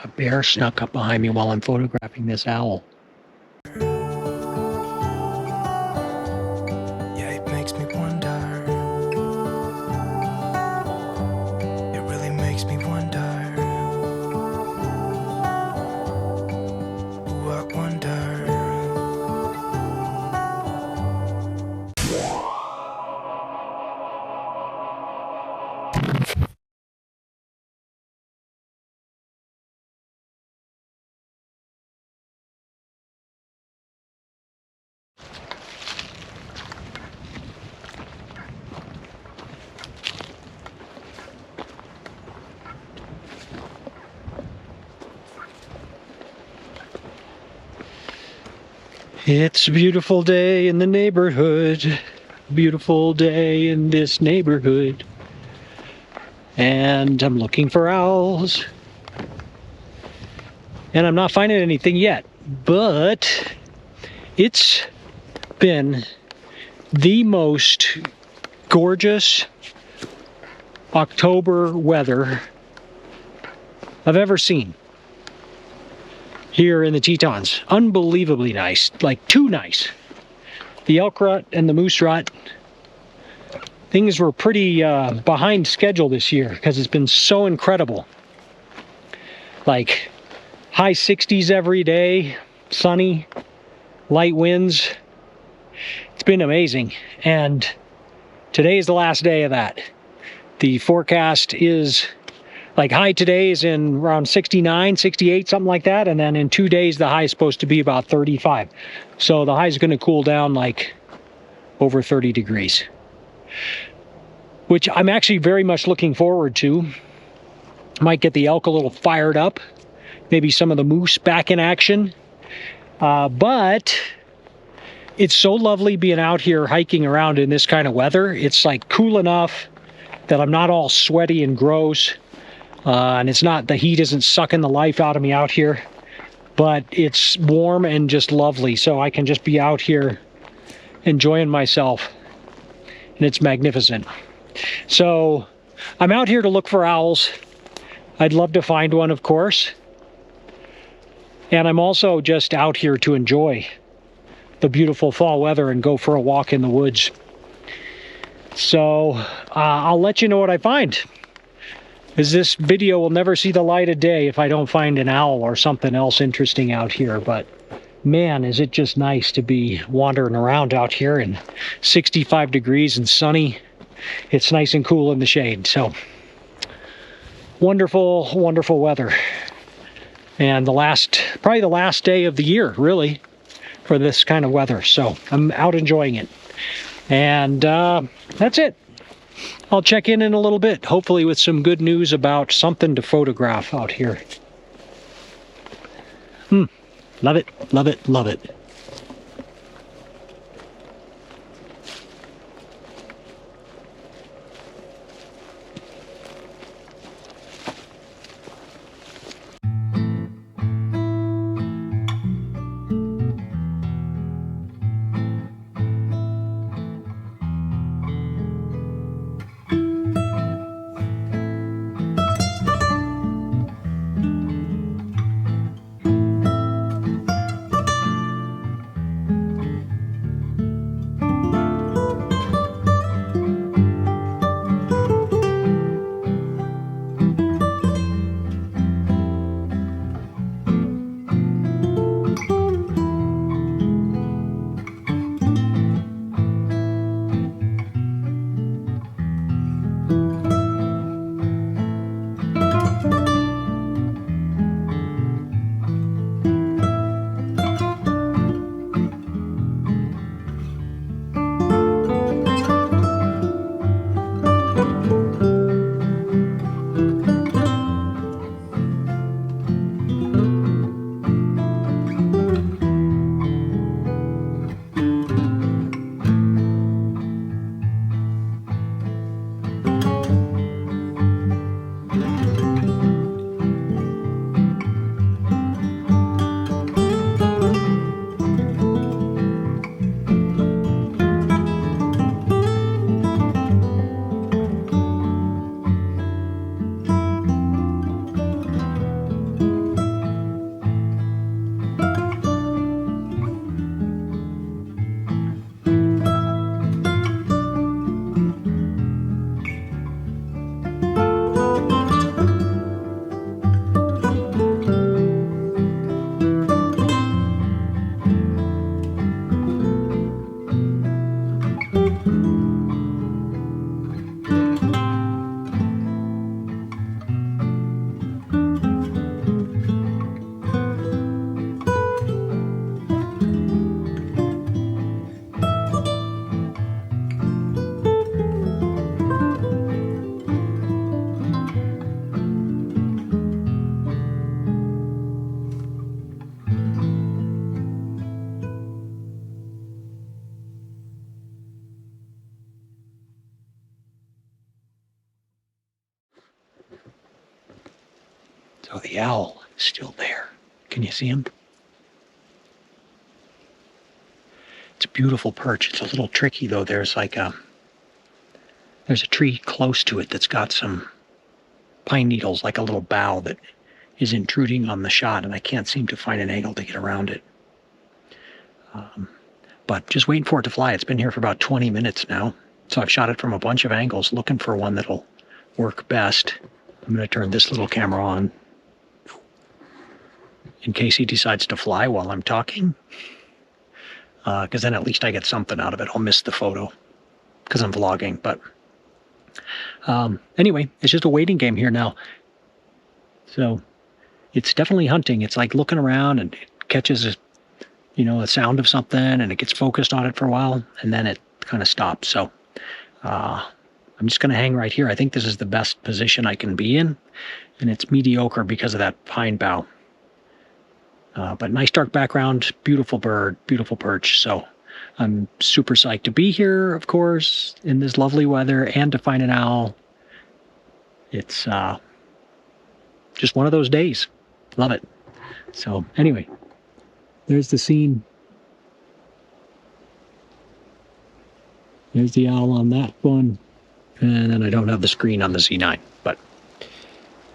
A bear snuck up behind me while I'm photographing this owl. Yeah, it makes me wonder. It really makes me wonder. Ooh, I wonder. It's a beautiful day in the neighborhood. Beautiful day in this neighborhood. And I'm looking for owls. And I'm not finding anything yet. But it's been the most gorgeous October weather I've ever seen here in the Tetons. Unbelievably nice, like too nice. The elk rut and the moose rut, things were pretty behind schedule this year because it's been so incredible. Like high 60s every day, sunny, light winds. It's been amazing. And today is the last day of that. The forecast is like high today is in around 69, 68, something like that. And then in 2 days, the high is supposed to be about 35. So the high is going to cool down like over 30 degrees, which I'm actually very much looking forward to. Might get the elk a little fired up, maybe some of the moose back in action. But it's so lovely being out here hiking around in this kind of weather. It's like cool enough that I'm not all sweaty and gross. And it's not, the heat isn't sucking the life out of me out here, but it's warm and just lovely. So I can just be out here enjoying myself, and it's magnificent. So I'm out here to look for owls. I'd love to find one, of course. And I'm also just out here to enjoy the beautiful fall weather and go for a walk in the woods. So I'll let you know what I find, because this video will never see the light of day if I don't find an owl or something else interesting out here. But man, is it just nice to be wandering around out here in 65 degrees and sunny. It's nice and cool in the shade. So wonderful, wonderful weather. And probably the last day of the year, really, for this kind of weather. So I'm out enjoying it. And that's it. I'll check in a little bit, hopefully with some good news about something to photograph out here. Love it, love it, love it. the owl is still there. Can you see him? It's a beautiful perch. It's a little tricky though. There's a tree close to it that's got some pine needles, like a little bough that is intruding on the shot, and I can't seem to find an angle to get around it. But just waiting for it to fly. It's been here for about 20 minutes now. So I've shot it from a bunch of angles, looking for one that'll work best. I'm going to turn this little camera on in case he decides to fly while I'm talking. Because then at least I get something out of it. I'll miss the photo because I'm vlogging. But anyway, it's just a waiting game here now. So it's definitely hunting. It's like looking around and it catches a sound of something and it gets focused on it for a while and then it kind of stops. So I'm just going to hang right here. I think this is the best position I can be in, and it's mediocre because of that pine bough. But nice dark background, beautiful bird, beautiful perch. So I'm super psyched to be here, of course, in this lovely weather and to find an owl. It's just one of those days. Love it. So anyway, there's the scene. There's the owl on that one. And then I don't have the screen on the Z9. But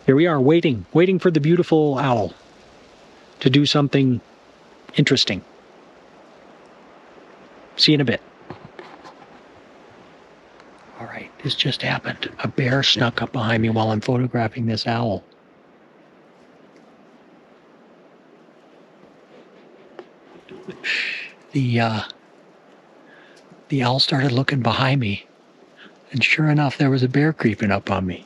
here we are waiting for the beautiful owl to do something interesting. See you in a bit. All right, this just happened. A bear snuck up behind me while I'm photographing this owl. The owl started looking behind me, and sure enough, there was a bear creeping up on me.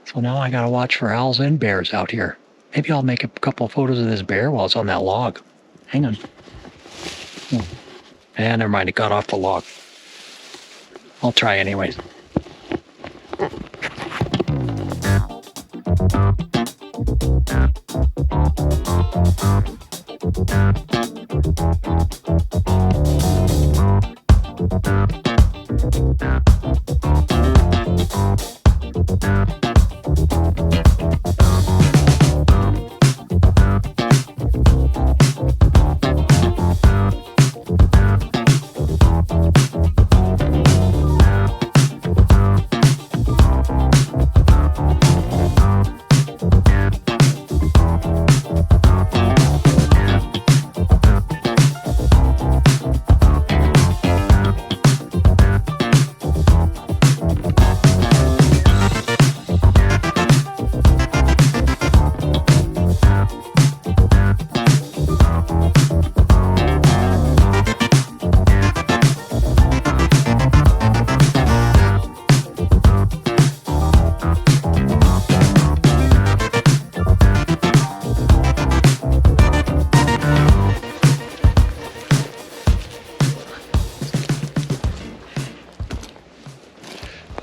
So now I gotta watch for owls and bears out here. Maybe I'll make a couple of photos of this bear while it's on that log. Hang on. Oh. Never mind, it got off the log. I'll try anyways.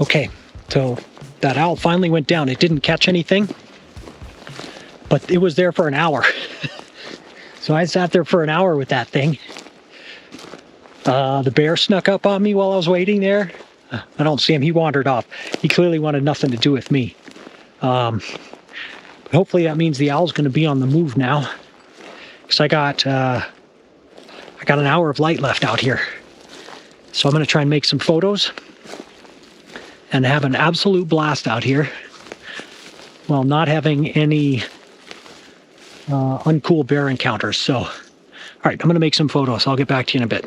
Okay, so that owl finally went down. It didn't catch anything, but it was there for an hour. So I sat there for an hour with that thing. The bear snuck up on me while I was waiting there. I don't see him. He wandered off. He clearly wanted nothing to do with me. Hopefully that means the owl's going to be on the move now, because I got an hour of light left out here. So I'm going to try and make some photos and have an absolute blast out here while not having any uncool bear encounters. So, all right, I'm going to make some photos. I'll get back to you in a bit.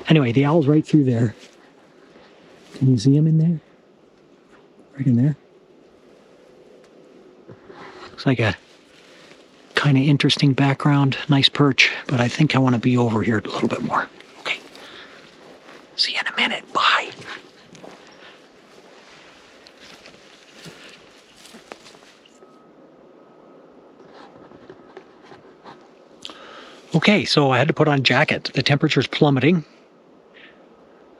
Anyway, the owl's right through there. Can you see him in there? Right in there. Looks like a kind of interesting background. Nice perch, but I think I want to be over here a little bit more. Okay. See you in a minute. Bye. Okay, so I had to put on a jacket. The temperature's plummeting.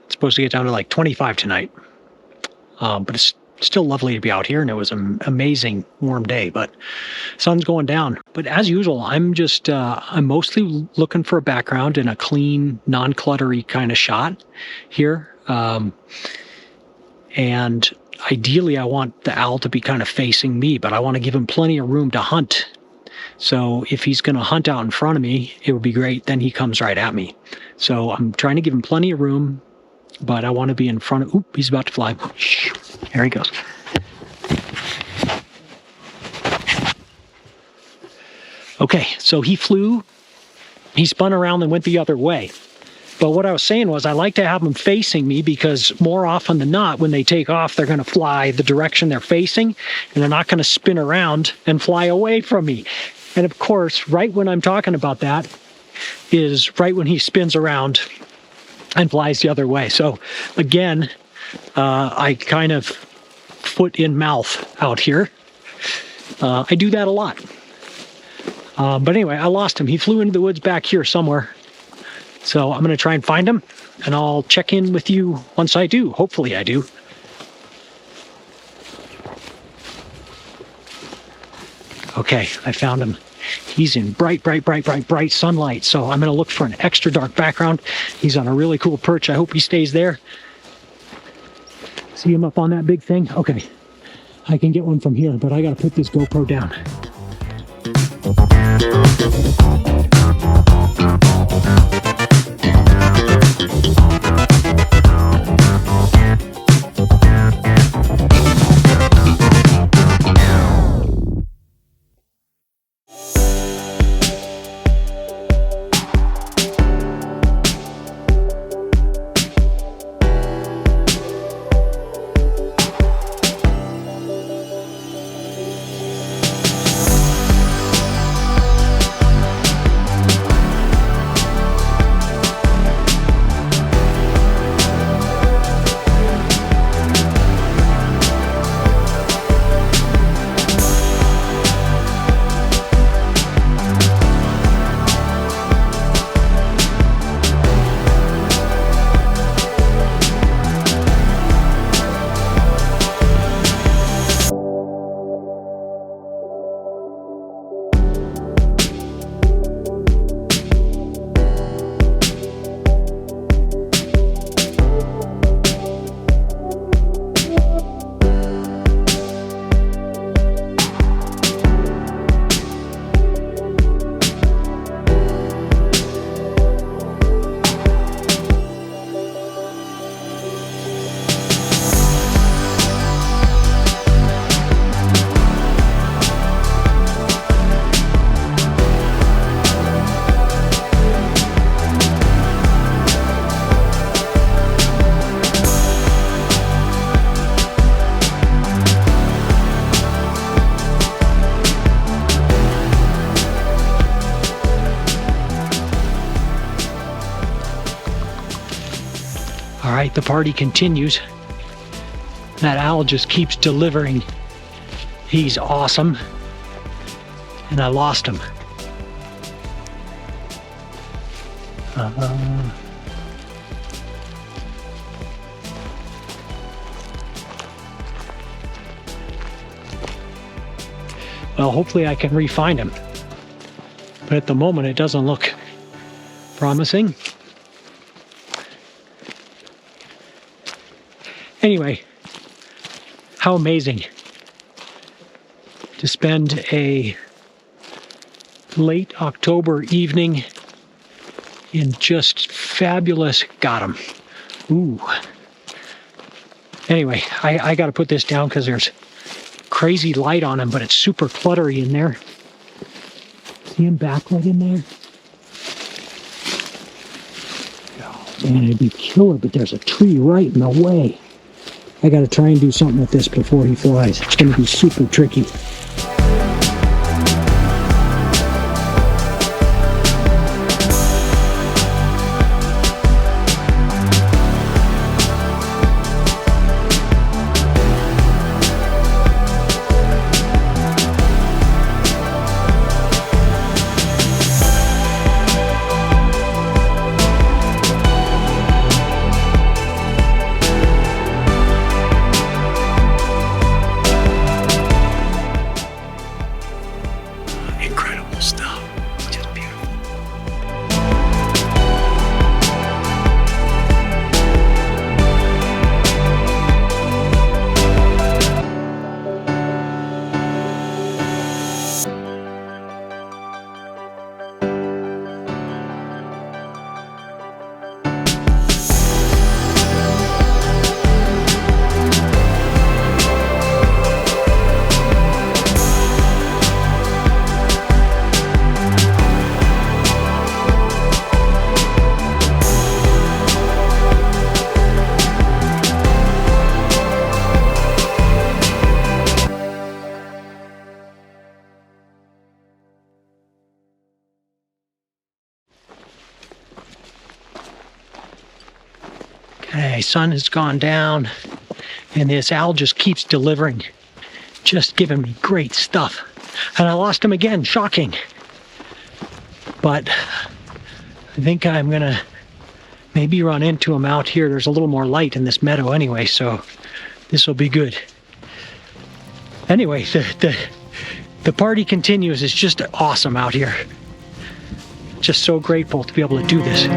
It's supposed to get down to like 25 tonight. But it's still lovely to be out here, and it was an amazing warm day, but sun's going down. But as usual, I'm mostly looking for a background in a clean, non-cluttery kind of shot here. And ideally I want the owl to be kind of facing me, but I want to give him plenty of room to hunt. So if he's going to hunt out in front of me, it would be great. Then he comes right at me. So I'm trying to give him plenty of room, but I want to be in front of... Oop, he's about to fly. Shh, there he goes. Okay, so he flew. He spun around and went the other way. But what I was saying was I like to have them facing me because more often than not, when they take off, they're going to fly the direction they're facing, and they're not going to spin around and fly away from me. And of course, right when I'm talking about that is right when he spins around and flies the other way. So again, I kind of foot in mouth out here. I do that a lot. But anyway, I lost him. He flew into the woods back here somewhere. So I'm going to try and find him, and I'll check in with you once I do. Hopefully I do. Okay, I found him. He's in bright sunlight. So I'm going to look for an extra dark background. He's on a really cool perch. I hope he stays there. See him up on that big thing? Okay, I can get one from here, but I got to put this GoPro down. All right, the party continues. That owl just keeps delivering. He's awesome. And I lost him. Well, hopefully I can re-find him. But at the moment, it doesn't look promising. Anyway, how amazing to spend a late October evening in just fabulous... Got him. Ooh. Anyway, I got to put this down because there's crazy light on him, but it's super cluttery in there. See him backlit in there? Oh, man, it'd be killer, but there's a tree right in the way. I got to try and do something with this before he flies. It's going to be super tricky. Incredible stuff. Just beautiful. Hey, sun has gone down, and this owl just keeps delivering, just giving me great stuff. And I lost him again, shocking. But I think I'm gonna maybe run into him out here. There's a little more light in this meadow anyway, so this will be good. Anyway, the party continues. It's just awesome out here. Just so grateful to be able to do this.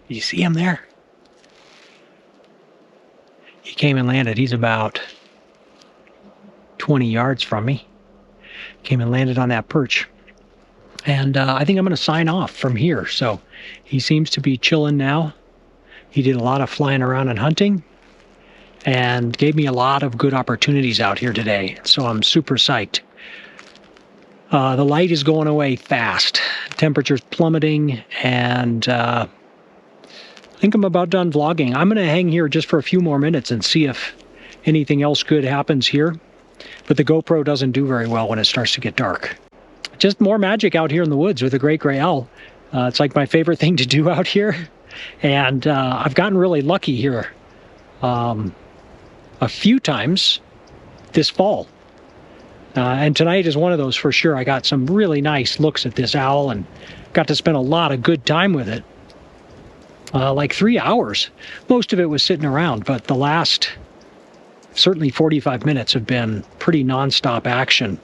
You see him there? He came and landed. He's about 20 yards from me. Came and landed on that perch. And I think I'm going to sign off from here. So he seems to be chilling now. He did a lot of flying around and hunting and gave me a lot of good opportunities out here today. So I'm super psyched. The light is going away fast. Temperature's plummeting, and I think I'm about done vlogging. I'm going to hang here just for a few more minutes and see if anything else good happens here. But the GoPro doesn't do very well when it starts to get dark. Just more magic out here in the woods with a great gray owl. It's like my favorite thing to do out here. And I've gotten really lucky here a few times this fall. And tonight is one of those for sure. I got some really nice looks at this owl and got to spend a lot of good time with it. Like 3 hours. Most of it was sitting around, but the last certainly 45 minutes have been pretty nonstop action.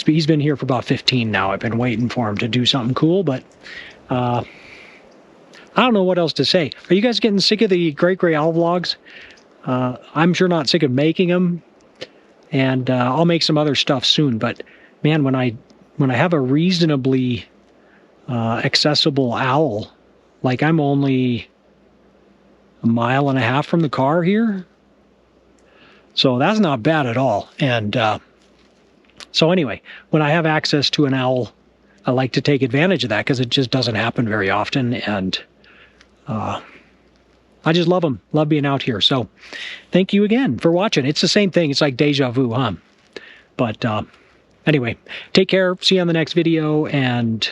He's been here for about 15 now. I've been waiting for him to do something cool, but I don't know what else to say. Are you guys getting sick of the Great Gray Owl vlogs? I'm sure not sick of making them, and I'll make some other stuff soon. But man, when I have a reasonably accessible owl, like I'm only a mile and a half from the car here, so that's not bad at all. And so anyway, when I have access to an owl, I like to take advantage of that because it just doesn't happen very often. And I just love them. Love being out here. So thank you again for watching. It's the same thing. It's like deja vu, huh? But anyway, take care. See you on the next video. And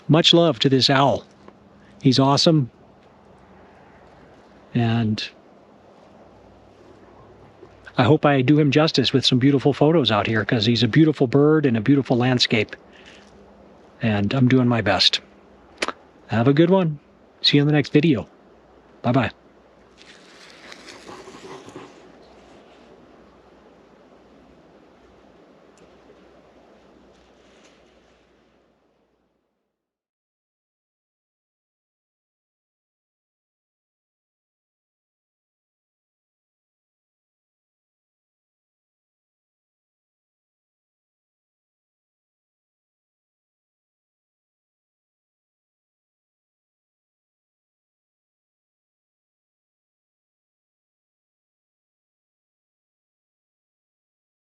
much love to this owl. He's awesome. And I hope I do him justice with some beautiful photos out here, because he's a beautiful bird and a beautiful landscape. And I'm doing my best. Have a good one. See you in the next video. Bye-bye.